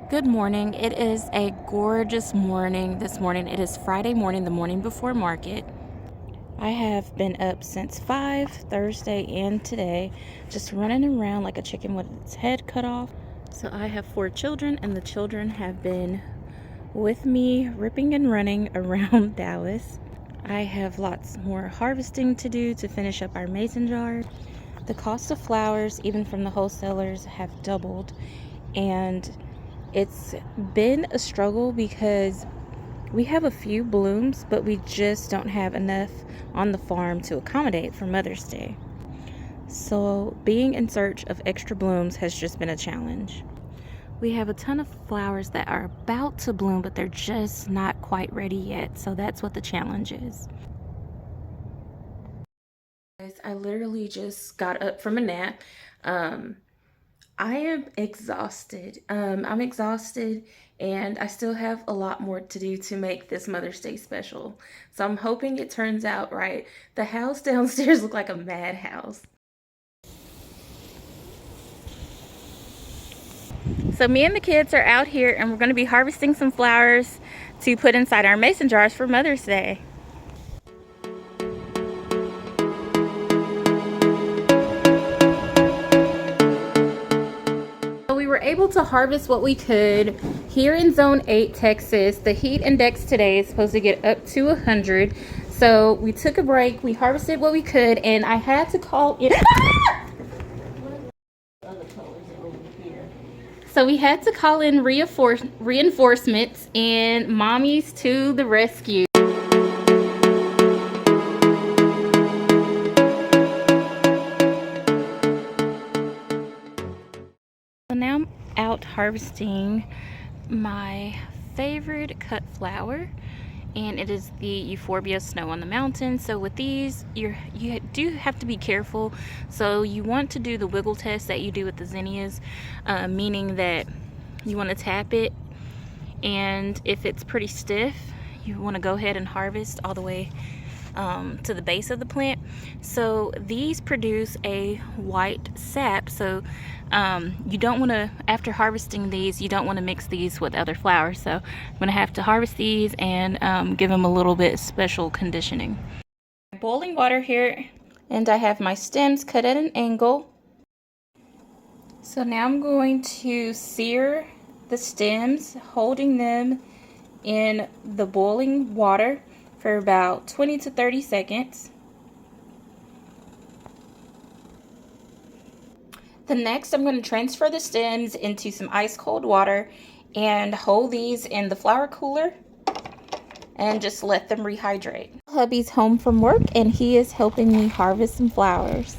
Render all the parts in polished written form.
Good morning. It is a gorgeous morning this morning. It is Friday morning, the morning before market. I have been up since 5 Thursday and today, just running around like a chicken with its head cut off. So I have 4 children, and the children have been with me ripping and running around Dallas. I have lots more harvesting to do to finish up our mason jars. The cost of flowers, even from the wholesalers, have doubled, and it's been a struggle because we have a few blooms, but we just don't have enough on the farm to accommodate for Mother's Day. So being in search of extra blooms has just been a challenge. We have a ton of flowers that are about to bloom, but they're just not quite ready yet. So that's what the challenge is. I literally just got up from a nap. I am exhausted. I'm exhausted, and I still have a lot more to do to make this Mother's Day special. So I'm hoping it turns out right. The house downstairs looked like a madhouse. So me and the kids are out here, and we're going to be harvesting some flowers to put inside our mason jars for Mother's Day. We were able to harvest what we could here in Zone 8, Texas. The heat index today is supposed to get up to 100. So we took a break, we harvested what we could, and I had to call in. So we had to call in reinforcements, and mommies to the rescue. So now I'm out harvesting my favorite cut flower, and it is the Euphorbia Snow on the Mountain. So with these, you do have to be careful. So you want to do the wiggle test that you do with the zinnias, meaning that you want to tap it, and if it's pretty stiff, you want to go ahead and harvest all the way to the base of the plant. So these produce a white sap, so you don't want to, after harvesting these, you don't want to mix these with other flowers. So I'm going to have to harvest these and give them a little bit special conditioning. Boiling water here, and I have my stems cut at an angle. So now I'm going to sear the stems, holding them in the boiling water for about 20 to 30 seconds. The next, I'm going to transfer the stems into some ice cold water and hold these in the flower cooler and just let them rehydrate. Hubby's home from work, and he is helping me harvest some flowers.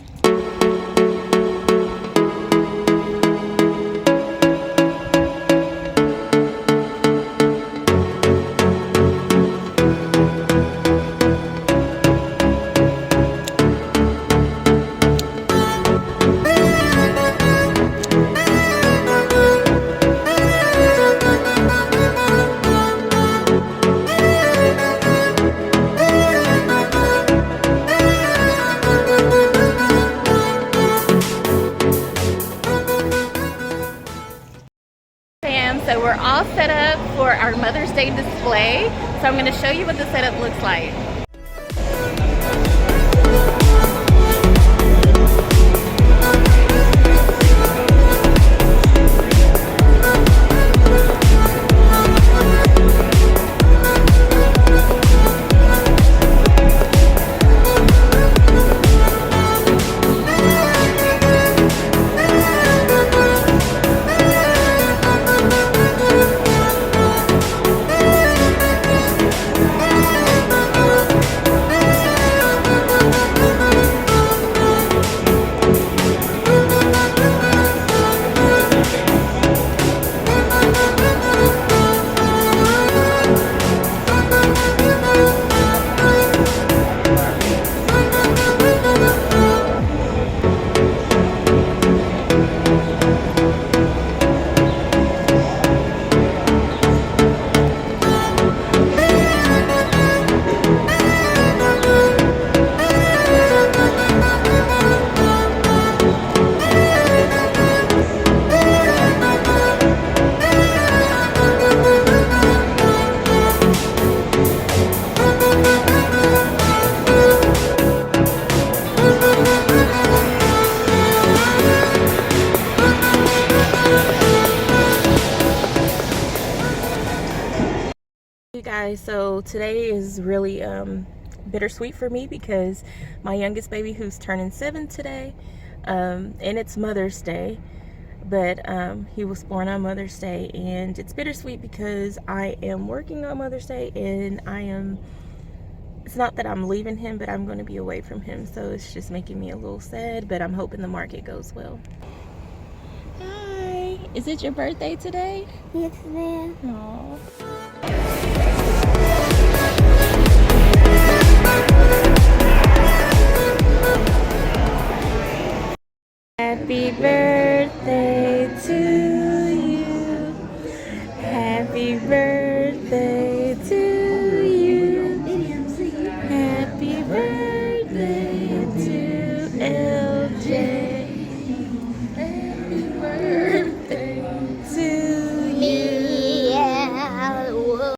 So we're all set up for our Mother's Day display. So I'm going to show you what the setup looks like. guys, so today is really bittersweet for me because my youngest baby, who's turning 7 today, and it's Mother's Day, but he was born on Mother's Day, and it's bittersweet because I am working on Mother's Day, and it's not that I'm leaving him, but I'm going to be away from him, so it's just making me a little sad, but I'm hoping the market goes well. Hi, is it your birthday today? Yes, ma'am. Aww. Happy birthday to you. Happy birthday to you. Happy birthday to